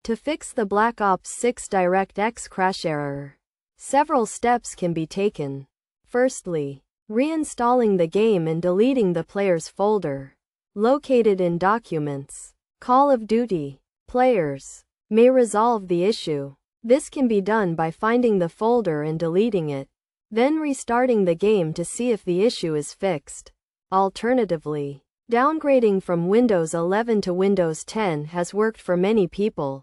To fix the Black Ops 6 DirectX crash error, several steps can be taken. Firstly, reinstalling the game and deleting the player's folder. Located in Documents, Call of Duty, Players, may resolve the issue. This can be done by finding the folder and deleting it, then restarting the game to see if the issue is fixed. Alternatively, downgrading from Windows 11 to Windows 10 has worked for many people,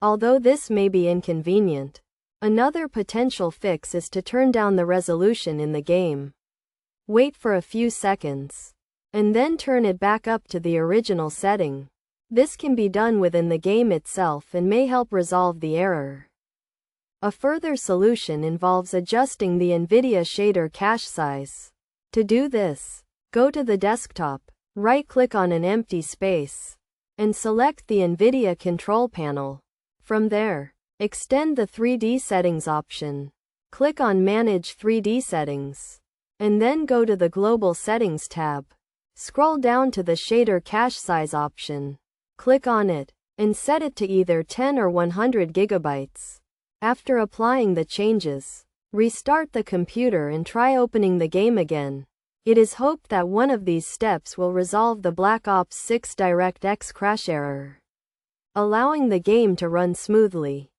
although this may be inconvenient. Another potential fix is to turn down the resolution in the game. Wait for a few seconds, and then turn it back up to the original setting. This can be done within the game itself and may help resolve the error. A further solution involves adjusting the NVIDIA shader cache size. To do this, go to the desktop, right-click on an empty space, and select the NVIDIA control panel. From there, extend the 3D settings option. Click on Manage 3D Settings, and then go to the Global Settings tab. Scroll down to the Shader Cache Size option. Click on it, and set it to either 10 or 100 gigabytes. After applying the changes, restart the computer and try opening the game again. It is hoped that one of these steps will resolve the Black Ops 6 DirectX crash error, allowing the game to run smoothly.